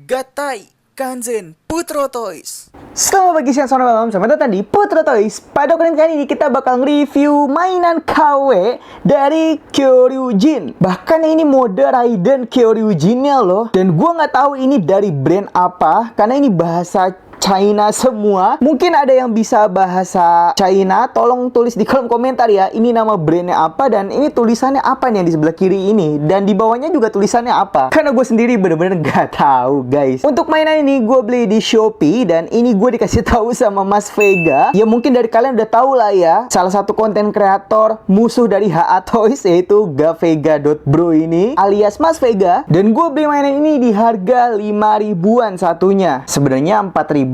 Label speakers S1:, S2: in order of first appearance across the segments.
S1: Gatai, Kanzen, Putro Toys.
S2: Selamat pagi, siang, sore, malam. Selamat datang di Putro Toys. Pada konten kali ini kita bakal nge-review mainan KW dari Kyoryujin. Bahkan ini mode Raiden Kyoryujinnya loh. Dan gua nggak tahu ini dari brand apa, karena ini bahasa China semua. Mungkin ada yang bisa bahasa China, tolong tulis di kolom komentar ya. Ini nama brandnya apa dan ini tulisannya apa nih yang di sebelah kiri ini. Dan di bawahnya juga tulisannya apa. Karena gue sendiri bener-bener gak tahu guys. Untuk mainan ini gue beli di Shopee dan ini gue dikasih tahu sama Mas Vega. Ya mungkin dari kalian udah tahu lah ya. Salah satu konten kreator musuh dari HA Toys yaitu Gavega.bro ini alias Mas Vega. Dan gue beli mainan ini di harga 5 ribuan satunya. Sebenarnya 4.900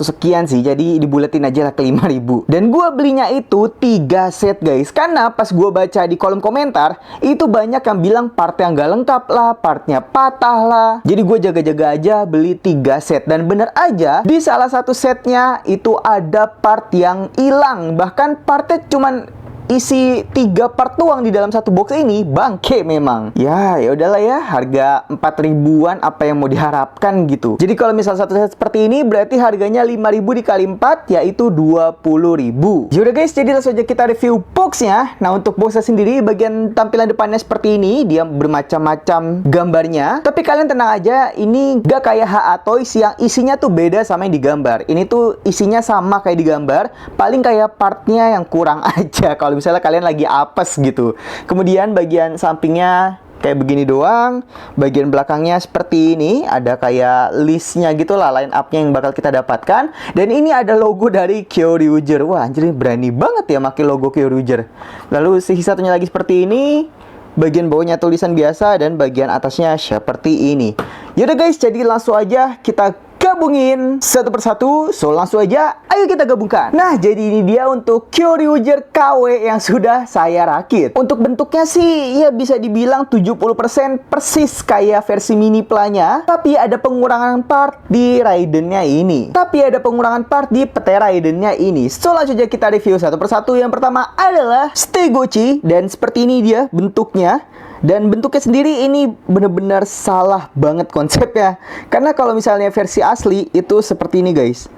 S2: sekian sih, jadi dibuletin aja lah ke 5.000. Dan gue belinya itu 3 set guys, karena pas gue baca di kolom komentar itu banyak yang bilang partnya nggak lengkap lah, partnya patah lah. Jadi gue jaga-jaga aja beli 3 set. Dan bener aja di salah satu setnya itu ada part yang hilang, bahkan partnya cuman isi 3 part doang di dalam satu box ini. Bangke memang. Ya udahlah ya, harga 4 ribuan apa yang mau diharapkan gitu. Jadi kalau misal satu set seperti ini berarti harganya 5.000 dikali 4 yaitu 20.000. Yaudah guys, jadi langsung aja kita review boxnya. Nah untuk boxnya sendiri bagian tampilan depannya seperti ini, dia bermacam-macam gambarnya. Tapi kalian tenang aja, ini gak kayak HA Toys yang isinya tuh beda sama yang digambar. Ini tuh isinya sama kayak digambar, paling kayak partnya yang kurang aja kalau misalnya kalian lagi apes gitu. Kemudian bagian sampingnya kayak begini doang. Bagian belakangnya seperti ini, ada kayak listnya gitu lah, line up-nya yang bakal kita dapatkan. Dan ini ada logo dari Kyoryuger. Wah anjir, berani banget ya pakai logo Kyoryuger. Lalu sisi satunya lagi seperti ini. Bagian bawahnya tulisan biasa dan bagian atasnya seperti ini. Yaudah guys, jadi langsung aja kita gabungin satu persatu. So langsung aja ayo kita gabungkan. Nah jadi ini dia untuk Kyoryuger KW yang sudah saya rakit. Untuk bentuknya sih ya bisa dibilang 70% persis kayak versi mini planya. Tapi ada pengurangan part di Raidennya ini. Tapi ada pengurangan part di pete Raidennya ini. So langsung aja kita review satu persatu. Yang pertama adalah Stegochi. Dan seperti ini dia bentuknya. Dan bentuknya sendiri ini bener-bener salah banget konsepnya. Karena kalau misalnya versi asli itu seperti ini guys.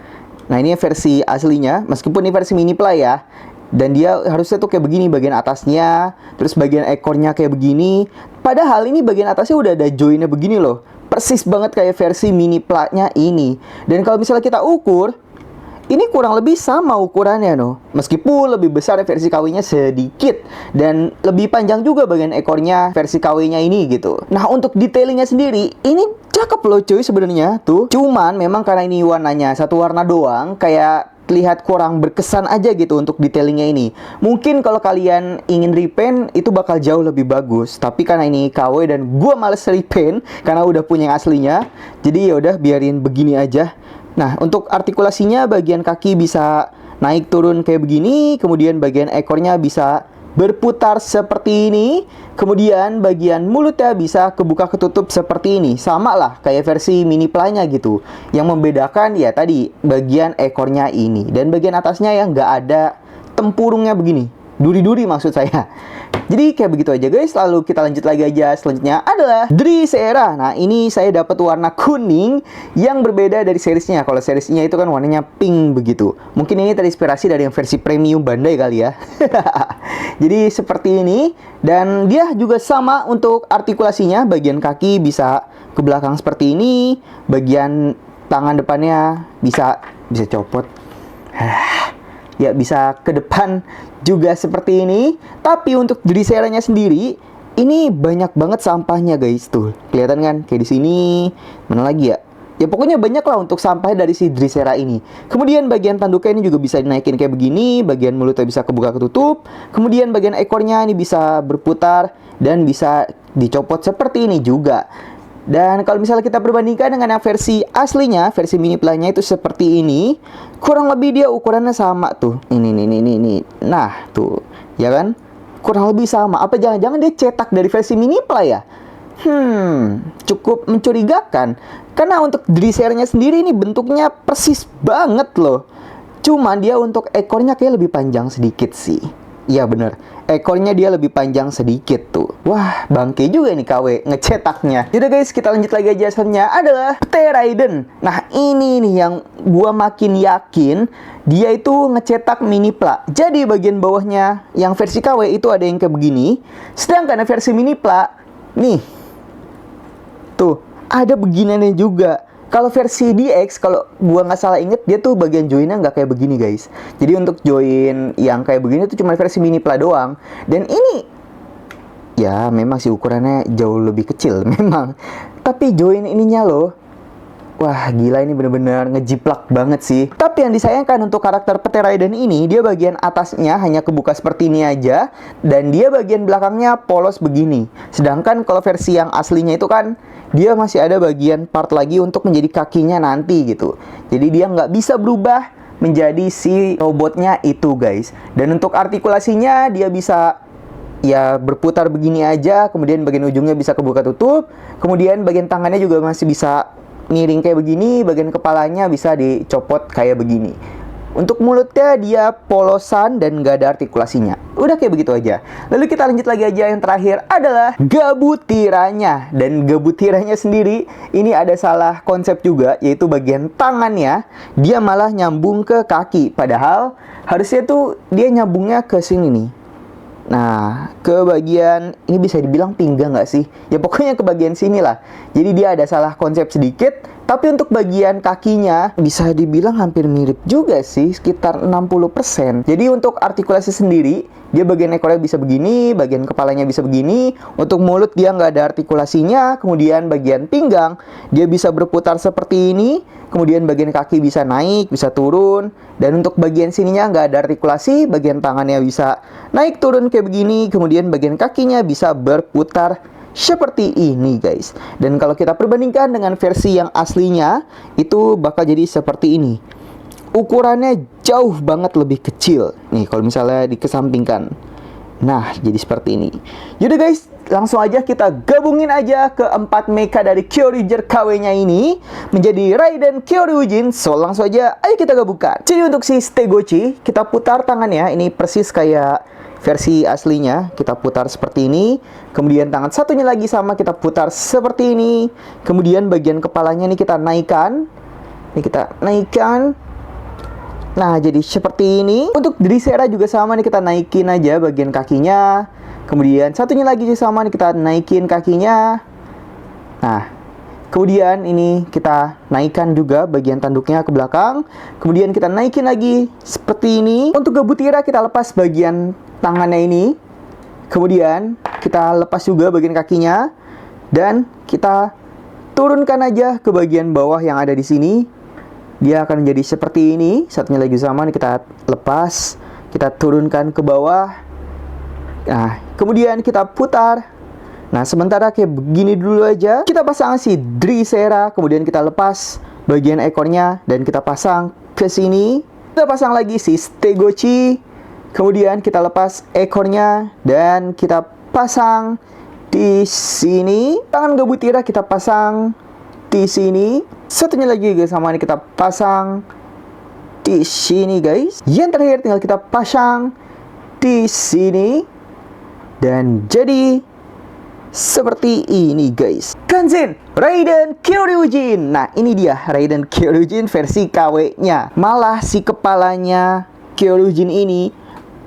S2: Nah ini versi aslinya, meskipun ini versi mini play ya. Dan dia harusnya tuh kayak begini bagian atasnya. Terus bagian ekornya kayak begini. Padahal ini bagian atasnya udah ada joinnya begini loh. Persis banget kayak versi mini playnya ini. Dan kalau misalnya kita ukur, ini kurang lebih sama ukurannya no. Meskipun lebih besar versi KW-nya sedikit. Dan lebih panjang juga bagian ekornya versi KW-nya ini gitu. Nah untuk detailingnya sendiri, ini cakep loh cuy sebenarnya tuh. Cuman memang karena ini warnanya satu warna doang, kayak terlihat kurang berkesan aja gitu untuk detailingnya ini. Mungkin kalau kalian ingin repaint itu bakal jauh lebih bagus. Tapi karena ini KW dan gua males repaint karena udah punya yang aslinya. Jadi yaudah biarin begini aja. Nah, untuk artikulasinya bagian kaki bisa naik turun kayak begini. Kemudian bagian ekornya bisa berputar seperti ini. Kemudian bagian mulutnya bisa kebuka ketutup seperti ini. Sama lah kayak versi mini planya gitu. Yang membedakan ya tadi bagian ekornya ini. Dan bagian atasnya yang nggak ada tempurungnya begini. Duri-duri maksud saya. Jadi kayak begitu aja guys. Lalu kita lanjut lagi aja. Selanjutnya adalah Drissera. Nah ini saya dapat warna kuning yang berbeda dari seriesnya. Kalau seriesnya itu kan warnanya pink begitu. Mungkin ini terinspirasi dari yang versi premium Bandai kali ya. Jadi seperti ini. Dan dia juga sama untuk artikulasinya. Bagian kaki bisa ke belakang seperti ini. Bagian tangan depannya bisa copot. Ya bisa ke depan juga seperti ini. Tapi untuk Drisseranya sendiri ini banyak banget sampahnya guys. Tuh kelihatan kan kayak di sini. Mana lagi ya? Ya pokoknya banyak lah untuk sampah dari si Drissera ini. Kemudian bagian tanduknya ini juga bisa dinaikin kayak begini. Bagian mulutnya bisa kebuka ketutup. Kemudian bagian ekornya ini bisa berputar dan bisa dicopot seperti ini juga. Dan kalau misalnya kita perbandingkan dengan yang versi aslinya, versi mini playnya itu seperti ini. Kurang lebih dia ukurannya sama tuh. Ini. Nah, tuh. Ya kan? Kurang lebih sama. Apa jangan-jangan dia cetak dari versi mini play ya? Cukup mencurigakan. Karena untuk Drisseranya sendiri ini bentuknya persis banget loh. Cuman dia untuk ekornya kayak lebih panjang sedikit sih. Iya bener, ekornya dia lebih panjang sedikit tuh. Wah, bangke juga nih KW ngecetaknya. Yaudah guys, kita lanjut lagi aja. Selanjutnya adalah Pteraiden. Nah ini nih yang gua makin yakin dia itu ngecetak mini pla. Jadi bagian bawahnya yang versi KW itu ada yang kayak begini. Sedangkan versi mini pla, nih, tuh ada beginiannya juga. Kalau versi DX, kalau gua nggak salah inget, dia tuh bagian joinnya nggak kayak begini guys. Jadi untuk join yang kayak begini tuh cuma versi mini pla doang. Dan ini, ya memang sih ukurannya jauh lebih kecil memang. Tapi join ininya loh, wah gila, ini bener-bener ngejiplak banget sih. Tapi yang disayangkan untuk karakter Pteraiden ini, dia bagian atasnya hanya kebuka seperti ini aja. Dan dia bagian belakangnya polos begini. Sedangkan kalau versi yang aslinya itu kan, dia masih ada bagian part lagi untuk menjadi kakinya nanti gitu. Jadi dia nggak bisa berubah menjadi si robotnya itu guys. Dan untuk artikulasinya dia bisa ya berputar begini aja. Kemudian bagian ujungnya bisa kebuka tutup. Kemudian bagian tangannya juga masih bisa miring kayak begini. Bagian kepalanya bisa dicopot kayak begini. Untuk mulutnya dia polosan dan nggak ada artikulasinya. Udah kayak begitu aja. Lalu kita lanjut lagi aja, yang terakhir adalah gabutiranya. Dan gabutiranya sendiri ini ada salah konsep juga, yaitu bagian tangannya dia malah nyambung ke kaki. Padahal harusnya tuh dia nyambungnya ke sini nih. Nah, ke bagian ini bisa dibilang pinggang nggak sih? Ya pokoknya ke bagian sini lah. Jadi dia ada salah konsep sedikit. Tapi untuk bagian kakinya bisa dibilang hampir mirip juga sih, sekitar 60%. Jadi untuk artikulasi sendiri, dia bagian ekornya bisa begini, bagian kepalanya bisa begini. Untuk mulut dia nggak ada artikulasinya. Kemudian bagian pinggang, dia bisa berputar seperti ini. Kemudian bagian kaki bisa naik, bisa turun. Dan untuk bagian sininya nggak ada artikulasi. Bagian tangannya bisa naik turun kayak begini. Kemudian bagian kakinya bisa berputar seperti ini guys. Dan kalau kita perbandingkan dengan versi yang aslinya, itu bakal jadi seperti ini. Ukurannya jauh banget lebih kecil. Nih kalau misalnya dikesampingkan, nah jadi seperti ini. Yaudah guys, langsung aja kita gabungin aja ke 4 mecha dari Kyoryuger KW-nya ini menjadi Raiden Kyoryujin. So langsung aja, ayo kita gabungkan. Jadi untuk si Stegochi, kita putar tangannya. Ini persis kayak versi aslinya. Kita putar seperti ini. Kemudian tangan satunya lagi sama, kita putar seperti ini. Kemudian bagian kepalanya ini kita naikkan. Ini kita naikkan. Nah jadi seperti ini. Untuk Drissera juga sama nih, kita naikin aja bagian kakinya. Kemudian satunya lagi sama nih, kita naikin kakinya. Nah kemudian ini kita naikkan juga bagian tanduknya ke belakang. Kemudian kita naikin lagi seperti ini. Untuk Gabutira kita lepas bagian tangannya ini. Kemudian kita lepas juga bagian kakinya. Dan kita turunkan aja ke bagian bawah yang ada di sini. Dia akan menjadi seperti ini. Satunya lagi sama nih, kita lepas. Kita turunkan ke bawah. Nah kemudian kita putar. Nah sementara kayak begini dulu aja. Kita pasang si Drissera. Kemudian kita lepas bagian ekornya dan kita pasang ke sini. Kita pasang lagi si Stegochi. Kemudian kita lepas ekornya dan kita pasang di sini. Tangan Gabutira kita pasang di sini. Satunya lagi guys sama nih, kita pasang di sini guys. Yang terakhir tinggal kita pasang di sini. Dan jadi seperti ini guys, Kanzen Raiden Kyoryujin. Nah ini dia Raiden Kyoryujin versi KW-nya. Malah si kepalanya Kyoryujin ini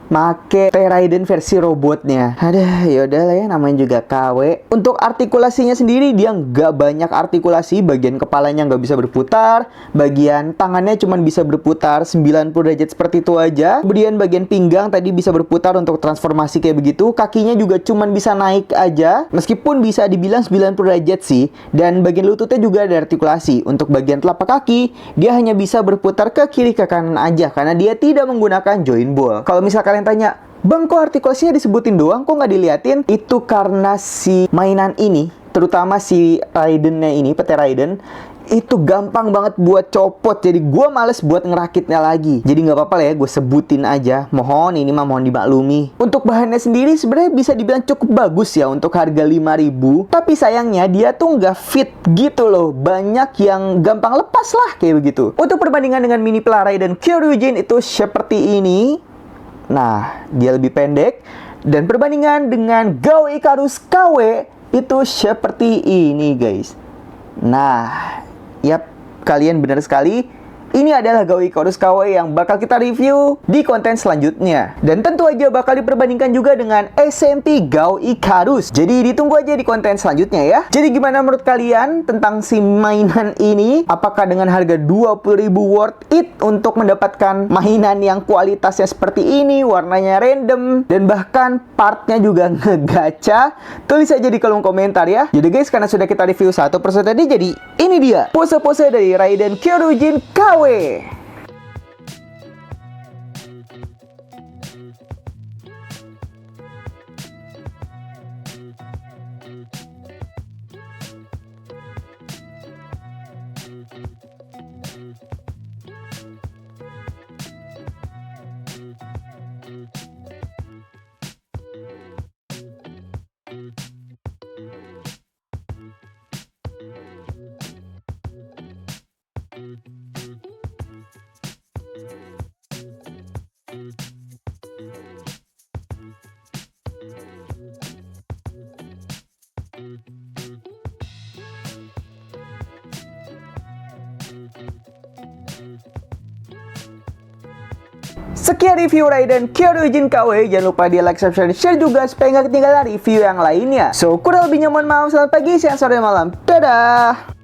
S2: make Pteraiden versi robotnya. Aduh, yaudah lah ya, namanya juga KW. Untuk artikulasinya sendiri dia nggak banyak artikulasi. Bagian kepalanya nggak bisa berputar. Bagian tangannya cuma bisa berputar 90 derajat seperti itu aja. Kemudian bagian pinggang tadi bisa berputar untuk transformasi kayak begitu. Kakinya juga cuma bisa naik aja. Meskipun bisa dibilang 90 derajat sih. Dan bagian lututnya juga ada artikulasi. Untuk bagian telapak kaki, dia hanya bisa berputar ke kiri ke kanan aja. Karena dia tidak menggunakan joint ball. Kalau misalkan kalian tanya, bang kok artikulasinya disebutin doang, kok nggak diliatin? Itu karena si mainan ini, terutama si Raidennya ini, Pteraiden, itu gampang banget buat copot. Jadi gue males buat ngerakitnya lagi. Jadi nggak apa-apa lah ya, gue sebutin aja. Mohon, ini mah mohon dimaklumi. Untuk bahannya sendiri sebenarnya bisa dibilang cukup bagus ya untuk harga 5.000. Tapi sayangnya dia tuh nggak fit gitu loh. Banyak yang gampang lepas lah kayak begitu. Untuk perbandingan dengan mini pla Raiden Kyoryujin itu seperti ini. Nah, dia lebih pendek. Dan perbandingan dengan Gao Icarus KW itu seperti ini, guys. Nah, yap, kalian benar sekali. Ini adalah Gao Icarus KW yang bakal kita review di konten selanjutnya. Dan tentu aja bakal diperbandingkan juga dengan SMP Gao Icarus. Jadi ditunggu aja di konten selanjutnya ya. Jadi gimana menurut kalian tentang si mainan ini? Apakah dengan harga 20.000 worth it untuk mendapatkan mainan yang kualitasnya seperti ini, warnanya random, dan bahkan partnya juga ngegacha? Tulis aja di kolom komentar ya. Jadi guys, karena sudah kita review satu persatu tadi, jadi ini dia pose-pose dari Raiden Kyoryuujin KW. Sekian review Raiden Kyoryuujin KW. Jangan lupa di like, subscribe, dan share juga supaya nggak ketinggalan review yang lainnya. So, kurang lebihnya mohon maaf. Selamat pagi, siang, sore, malam. Dadah!